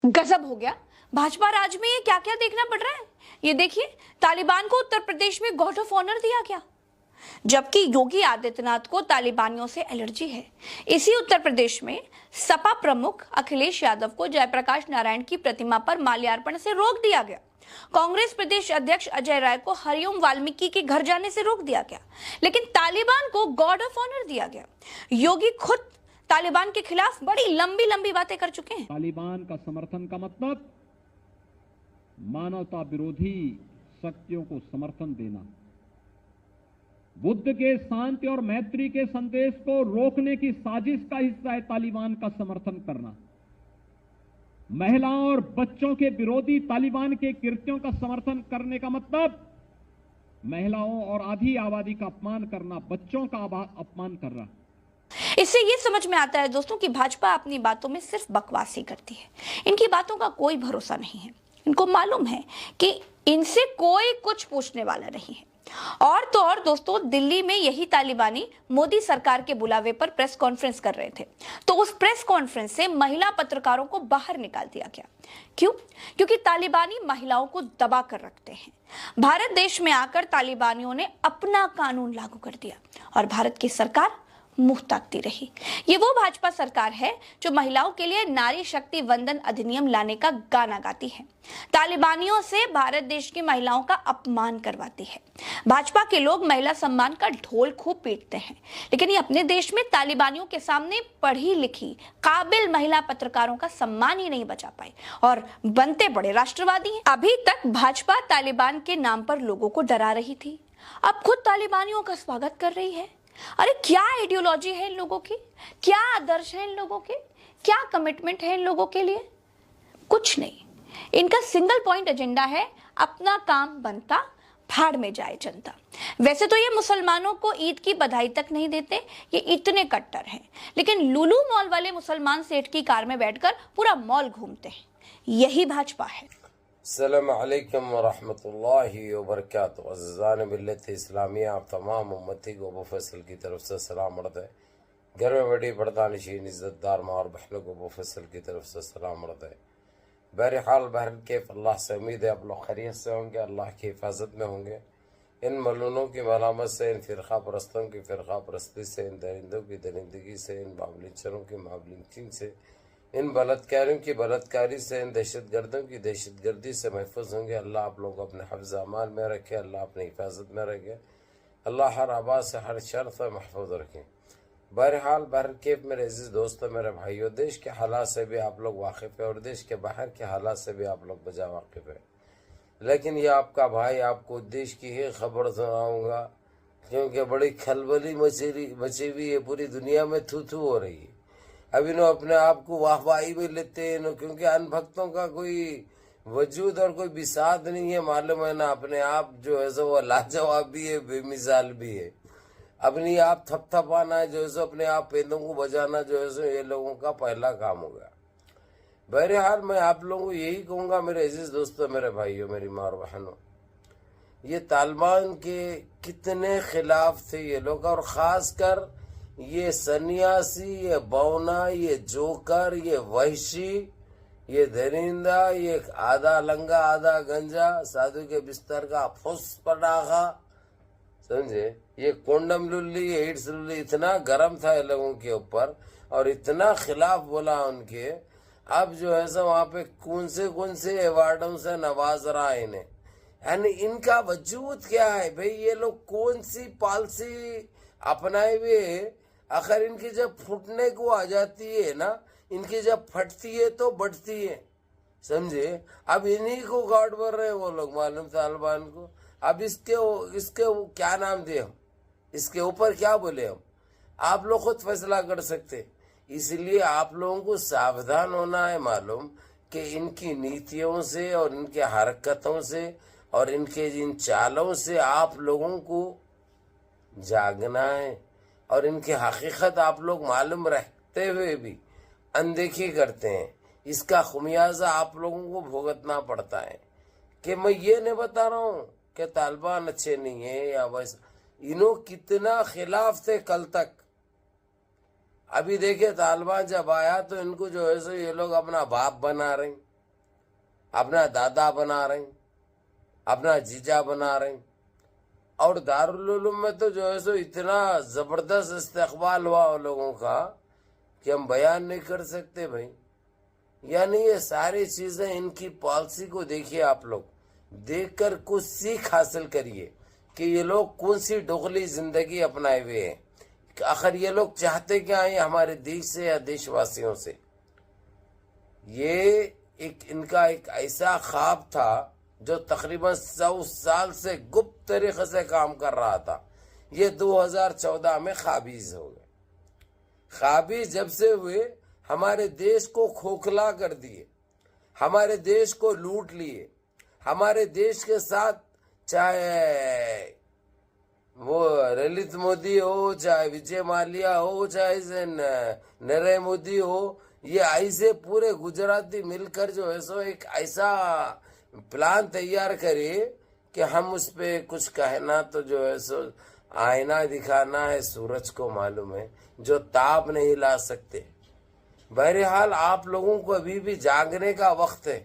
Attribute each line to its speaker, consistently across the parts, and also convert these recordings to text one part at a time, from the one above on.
Speaker 1: गजब हो गया। भाजपा राज में ये क्या क्या देखना पड़ रहा है। ये देखिए, तालिबान को उत्तर प्रदेश में गॉड ऑफ ऑनर दिया गया, जबकि योगी आदित्यनाथ को तालिबानियों से एलर्जी है। इसी उत्तर प्रदेश में सपा प्रमुख अखिलेश यादव को जयप्रकाश नारायण की प्रतिमा पर माल्यार्पण से रोक दिया गया। कांग्रेस प्रदेश अध्यक्ष अजय राय को हरिओम वाल्मीकि के घर जाने से रोक दिया गया, लेकिन तालिबान को गॉड ऑफ ऑनर दिया गया। योगी खुद तालिबान के खिलाफ बड़ी लंबी लंबी बातें कर चुके हैं।
Speaker 2: तालिबान का समर्थन का मतलब मानवता विरोधी शक्तियों को समर्थन देना, बुद्ध के शांति और मैत्री के संदेश को रोकने की साजिश का हिस्सा है तालिबान का समर्थन करना। महिलाओं और बच्चों के विरोधी तालिबान के कृत्यों का समर्थन करने का मतलब महिलाओं और आधी आबादी का अपमान करना, बच्चों का अपमान करना।
Speaker 1: इससे ये समझ में आता है दोस्तों कि भाजपा अपनी बातों में सिर्फ बकवास ही करती है। इनकी बातों का कोई भरोसा नहीं है। इनको मालूम है कि इनसे कोई कुछ पूछने वाला नहीं है। और तो और दोस्तों, दिल्ली में यही तालिबानी मोदी सरकार के बुलावे पर प्रेस कॉन्फ्रेंस कर रहे थे, तो उस प्रेस कॉन्फ्रेंस से महिला पत्रकारों को बाहर निकाल दिया गया। क्यों? क्योंकि तालिबानी महिलाओं को दबा कर रखते हैं। भारत देश में आकर तालिबानियों ने अपना कानून लागू कर दिया और भारत की सरकार मुंह ताकती रही। ये वो भाजपा सरकार है जो महिलाओं के लिए नारी शक्ति वंदन अधिनियम लाने का गाना गाती है, तालिबानियों से भारत देश की महिलाओं का अपमान करवाती है। भाजपा के लोग महिला सम्मान का ढोल खूब पीटते हैं, लेकिन ये अपने देश में तालिबानियों के सामने पढ़ी लिखी काबिल महिला पत्रकारों का सम्मान ही नहीं बचा पाए और बनते बड़े राष्ट्रवादी हैं। अभी तक भाजपा तालिबान के नाम पर लोगों को डरा रही थी, अब खुद तालिबानियों का स्वागत कर रही है। अरे क्या आइडियोलॉजी है इन लोगों की, क्या आदर्श है इन लोगों के, क्या कमिटमेंट है इन लोगों के लिए? कुछ नहीं। इनका सिंगल पॉइंट एजेंडा है, अपना काम बनता, भाड़ में जाए जनता। वैसे तो ये मुसलमानों को ईद की बधाई तक नहीं देते, ये इतने कट्टर हैं, लेकिन लुलु मॉल वाले मुसलमान सेठ की कार में बैठकर पूरा मॉल घूमते हैं। यही भाजपा है।
Speaker 3: अस्सलामु अलैकुम वरहमतुल्लाहि वबरकातुहू। अज़ीज़ान मिल्लत इस्लामिया, आप तमाम उम्मती को अबू फैसल की तरफ से सलाम अर्ज़ है। घर में बड़ी पर्दानशीन इज़्ज़तदार माँ और बहनों को अबू फैसल की तरफ से सलाम अर्ज़ है। बहरहाल बहरन के अल्लाह से उम्मीद है आप लोग खैरियत से होंगे, अल्लाह की हिफाजत में होंगे। इन मलूनों की मलामत से, इन फ़िरक़ा परस्तों की फ़िरक़ा परस्ती से, इन दरिंदों की दरिंदगी से, इन मामलिंचरों की मामलिंचिंग से, इन बलात्कारियों की बलात्कारी से, इन दहशतगर्दों की दहशतगर्दी से महफूज होंगे। अल्लाह आप लोग अपने हिफ्ज़ अमान में रखे, अल्लाह अपनी हिफाजत में रखे, अल्लाह हर आबाद से हर शर से महफूज रखें। बहरहाल बहरकेफ मेरे अजीज़ दोस्तों, मेरे भाइयों, देश के हालात से भी आप लोग वाकिफ़ है और देश के बाहर के हालात से भी आप लोग बजा वाकिफ़ है, लेकिन ये आपका भाई आपको देश की ही खबर सुनाऊँगा, क्योंकि बड़ी खलबली मची हुई है, पूरी दुनिया में थू थू हो रही है। अभी नो अपने आप को वाहवाही में लेते हैं नो, क्योंकि अनभक्तों का कोई वजूद और कोई बिसात नहीं है, मालूम है ना। अपने आप जो है सो वो लाजवाब भी है, बेमिसाल भी है। अपनी आप थपथपाना है जो है सो, अपने आप पेंदों को बजाना जो है सो, ये लोगों का पहला काम होगा। बहरहाल मैं आप लोगों को यही कहूँगा मेरे अजीज दोस्तों, मेरे भाइयों, मेरी माँ और बहनों, ये तालिबान के कितने खिलाफ थे ये लोग, और ख़ास कर ये सन्यासी, ये बौना, ये जोकर, ये वहशी, ये दरिंदा, ये आधा लंगा आधा गंजा, साधु के बिस्तर का फुस पटाखा, समझे, ये कोंडम लुल्ली, ये हिट्स लुल्ली, इतना गर्म था ये लोगों के ऊपर और इतना खिलाफ बोला उनके। अब जो है सो वहाँ पे कौन से अवार्डों से नवाज रहा है इन्हें, यानी इनका वजूद क्या है भाई, ये लोग कौन सी पॉलिसी अपनाए हुए। आखिर इनकी जब फूटने को आ जाती है ना, इनकी जब फटती है तो बढ़ती है, समझे। अब इन्हीं को गार्ड कर रहे हैं वो लोग, मालूम तालिबान को। अब इसके क्या नाम दे हम, इसके ऊपर क्या बोले हम, आप लोग खुद फैसला कर सकते। इसलिए आप लोगों को सावधान होना है, मालूम कि इनकी नीतियों से और इनके हरकतों से और इनके इन चालों से आप लोगों को जागना है, और इनकी हकीकत आप लोग मालूम रहते हुए भी अनदेखी करते हैं। इसका खुमियाजा आप लोगों को भुगतना पड़ता है। कि मैं ये नहीं बता रहा हूँ कि तालिबान अच्छे नहीं है या वैसा, इन्हों कितना खिलाफ थे कल तक। अभी देखिए तालिबान जब आया तो इनको जो है सो ये लोग अपना बाप बना रहे हैं। اپنا دادا بنا رہے ہیں، اپنا جیجا بنا رہے ہیں. اور دارالعلوم میں تو جو ہے سو اتنا زبردست استقبال ہوا ان لوگوں کا کہ ہم بیان نہیں کر سکتے بھائی. یعنی یہ ساری چیزیں ان کی پالیسی کو دیکھیے آپ لوگ، دیکھ کر کچھ سیکھ حاصل کریے کہ یہ لوگ کون سی دگلی زندگی اپنائے ہوئے ہیں. آخر یہ لوگ چاہتے کیا ہیں ہمارے دیش سے یا دیش واسیوں سے؟ یہ ان کا ایک ایسا خواب تھا جو تقریباً 100 سال سے گپت طریقے سے کام کر رہا تھا. یہ 2014 میں قابض ہو گئے. قابض جب سے ہوئے ہمارے دیش کو کھوکھلا کر دیے، ہمارے دیش کو لوٹ لیے. ہمارے دیش کے ساتھ چاہے وہ للت مودی ہو، چاہے وجے مالیا ہو، چاہے نرے مودی ہو، یہ ایسے پورے گجراتی مل کر جو ہے سو ایک ایسا پلان تیار کرے کہ ہم اس پہ کچھ کہنا تو جو ہے سو آئینہ دکھانا ہے سورج کو معلوم ہے، جو تاب نہیں لا سکتے. بہرحال آپ لوگوں کو ابھی بھی جاگنے کا وقت ہے.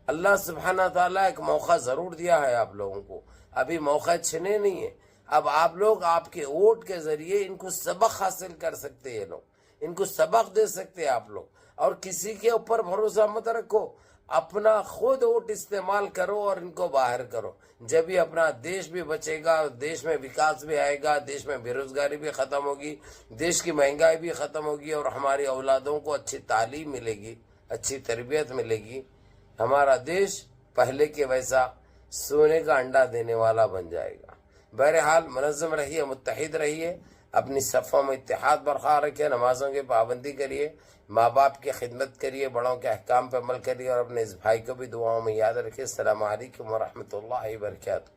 Speaker 3: اللہ سبحانہ تعالیٰ ایک موقع ضرور دیا ہے آپ لوگوں کو، ابھی موقع چھنے نہیں ہے. اب آپ لوگ آپ کے ووٹ کے ذریعے ان کو سبق حاصل کر سکتے ہیں، یہ لوگ ان کو سبق دے سکتے ہیں آپ لوگ. اور کسی کے اوپر بھروسہ مت رکھو، اپنا خود ووٹ استعمال کرو اور ان کو باہر کرو. جب ہی اپنا دیش بھی بچے گا، دیش میں وکاس بھی آئے گا، دیش میں بے روزگاری بھی ختم ہوگی، دیش کی مہنگائی بھی ختم ہوگی، اور ہماری اولادوں کو اچھی تعلیم ملے گی، اچھی تربیت ملے گی. ہمارا دیش پہلے کے ویسا سونے کا انڈا دینے والا بن جائے گا. بہرحال منظم رہیے، متحد رہیے، اپنی صفوں میں اتحاد برقرار رکھیے، نمازوں کی پابندی کریے، ماں باپ کی خدمت کریے، بڑوں کے احکام پر عمل کریے، اور اپنے اس بھائی کو بھی دعاؤں میں یاد رکھیے. السلام علیکم ورحمۃ اللہ وبرکاتہ.